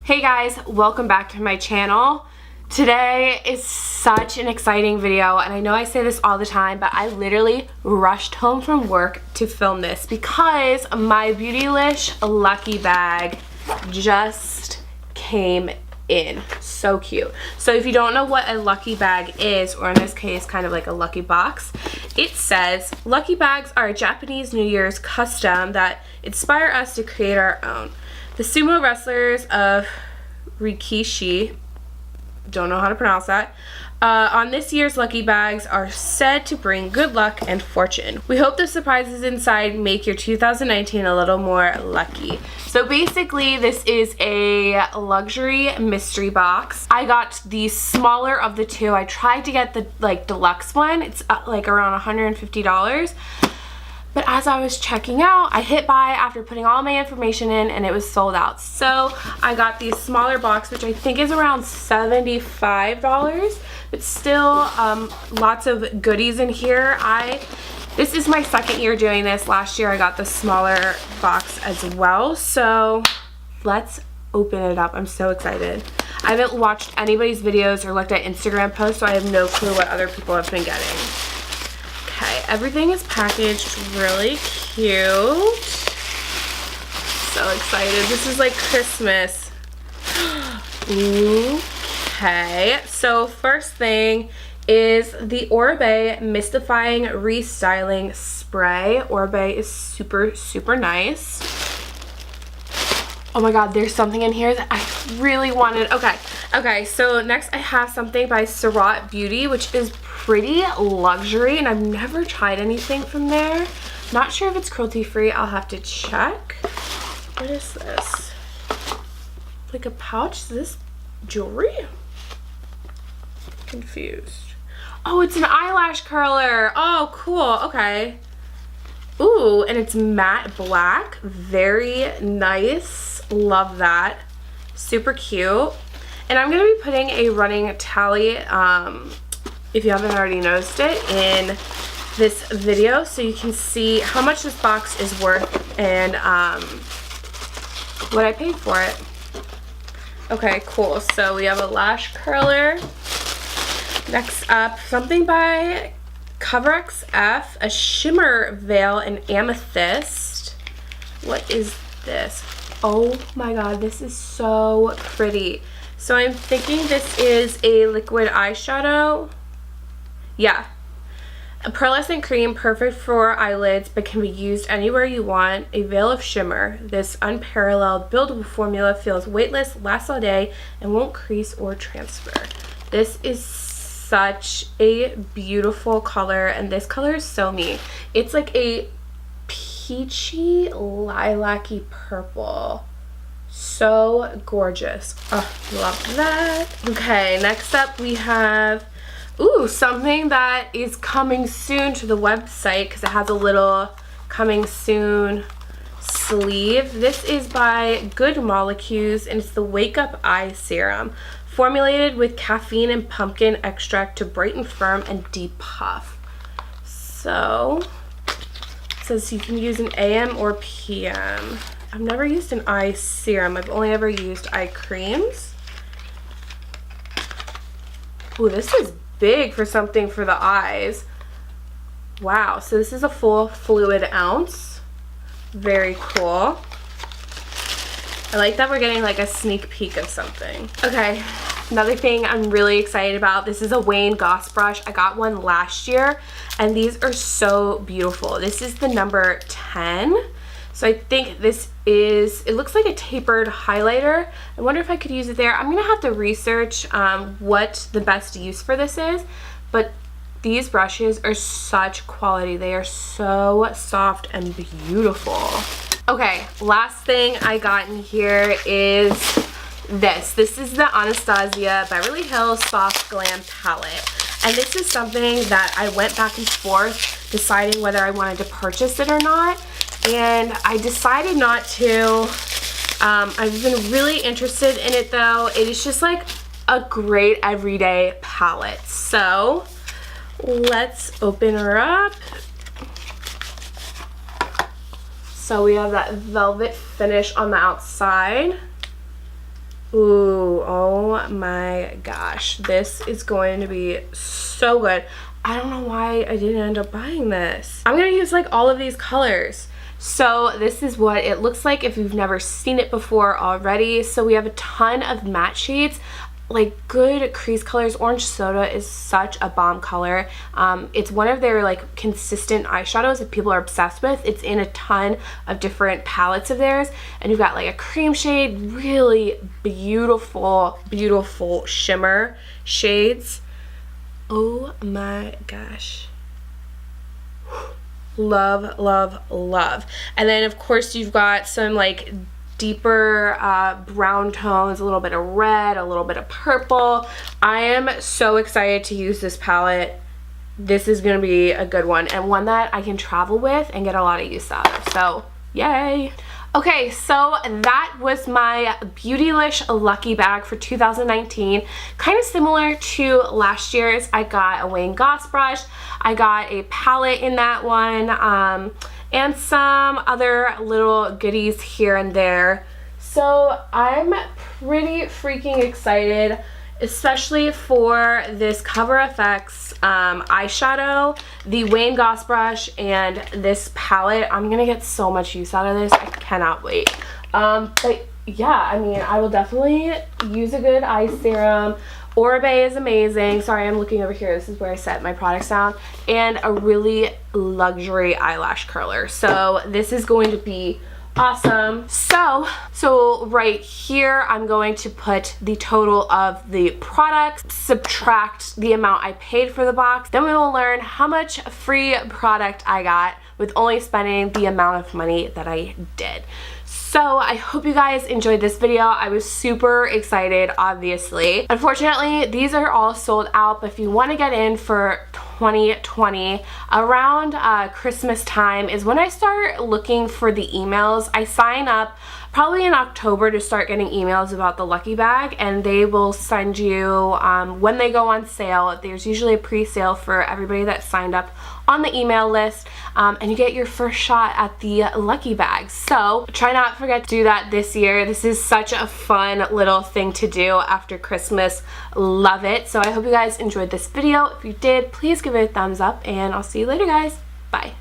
Hey guys, welcome back to my channel. Today is such an exciting video, and I know I say this all the time, but I literally rushed home from work to film this because my Beautylish lucky bag just came in. So cute. So if you don't know what a lucky bag is, or in this case kind of like a lucky box, it says lucky bags are a Japanese New Year's custom that inspire us to create our own. The sumo wrestlers of Rikishi, don't know how to pronounce that, on this year's lucky bags are said to bring good luck and fortune. We hope the surprises inside make your 2019 a little more lucky. So basically this is a luxury mystery box. I got the smaller of the two. I tried to get the deluxe one. It's like around $150. But as I was checking out, I hit buy after putting all my information in and it was sold out. So I got the smaller box, which I think is around $75. But still lots of goodies in here. This is my second year doing this. Last year I got the smaller box as well. So let's open it up. I'm so excited. I haven't watched anybody's videos or looked at Instagram posts, so I have no clue what other people have been getting. Okay, everything is packaged really cute. So excited. This is like Christmas. Okay, so first thing is the Oribe Mystifying Restyling Spray. Oribe is super, super nice. Oh my god, there's something in here that I really wanted. Okay, so next I have something by Surat Beauty, which is pretty luxury, and I've never tried anything from there. Not sure if it's cruelty free. I'll have to check. What is this? Like a pouch? Is this jewelry? Confused. Oh, it's an eyelash curler. Oh, cool. Okay. Ooh, and it's matte black. Very nice. Love that. Super cute. And I'm going to be putting a running tally, if you haven't already noticed it, in this video so you can see how much this box is worth and what I paid for it. Okay, cool. So we have a lash curler. Next up, something by CoverXF, a shimmer veil in amethyst. What is this? Oh my god, this is so pretty. So I'm thinking this is a liquid eyeshadow. Yeah. A pearlescent cream, perfect for eyelids, but can be used anywhere you want. A veil of shimmer. This unparalleled buildable formula feels weightless, lasts all day, and won't crease or transfer. This is such a beautiful color, and this color is so me. It's like a peachy lilac-y purple. So gorgeous. Oh, love that. Okay, next up we have something that is coming soon to the website because it has a little coming soon sleeve. This is by Good Molecules, and it's the Wake Up Eye Serum, formulated with caffeine and pumpkin extract to brighten, firm, and depuff. So it says you can use an AM or PM. I've never used an eye serum. I've only ever used eye creams. Ooh, this is big for something for the eyes. Wow, so this is a full fluid ounce. Very cool. I like that we're getting like a sneak peek of something. Okay, another thing I'm really excited about. This is a Wayne Goss brush. I got one last year, and these are so beautiful. This is the number 10. So I think this is, it looks like a tapered highlighter. I wonder if I could use it there. I'm going to have to research what the best use for this is. But these brushes are such quality. They are so soft and beautiful. Okay, last thing I got in here is this. This is the Anastasia Beverly Hills Soft Glam Palette. And this is something that I went back and forth deciding whether I wanted to purchase it or not. And I decided not to. I've been really interested in it though. It is just like a great everyday palette. So let's open her up. So we have that velvet finish on the outside. Ooh, oh my gosh. This is going to be so good. I don't know why I didn't end up buying this. I'm gonna use like all of these colors. So this is what it looks like if you've never seen it before already. So we have a ton of matte shades, like good crease colors. Orange Soda is such a bomb color. It's one of their like consistent eyeshadows that people are obsessed with. It's in a ton of different palettes of theirs, and you've got like a cream shade, really beautiful, beautiful shimmer shades. Oh my gosh. Love, love, love. And then of course you've got some like deeper brown tones, a little bit of red, a little bit of purple. I am so excited to use this palette. This is gonna be a good one, and one that I can travel with and get a lot of use out of, so yay. Okay, so that was my Beautylish Lucky Bag for 2019. Kind of similar to last year's. I got a Wayne Goss brush, I got a palette in that one, and some other little goodies here and there. So I'm pretty freaking excited, especially for this Cover FX eyeshadow, the Wayne Goss brush, and this palette. I'm gonna get so much use out of this. I cannot wait. But yeah, I mean, I will definitely use a good eye serum. Oribe is amazing. Sorry, I'm looking over here. This is where I set my products down. And a really luxury eyelash curler. So this is going to be awesome. So right here, I'm going to put the total of the products, subtract the amount I paid for the box. Then we will learn how much free product I got with only spending the amount of money that I did. So I hope you guys enjoyed this video. I was super excited, obviously. Unfortunately, these are all sold out, but if you want to get in for 2020, around Christmas time is when I start looking for the emails. I sign up probably in October to start getting emails about the Lucky Bag, and they will send you, when they go on sale, there's usually a pre-sale for everybody that signed up on the email list, and you get your first shot at the Lucky Bag. So try not to forget to do that this year. This is such a fun little thing to do after Christmas. Love it. So I hope you guys enjoyed this video. If you did, please give it a thumbs up, and I'll see you later, guys. Bye.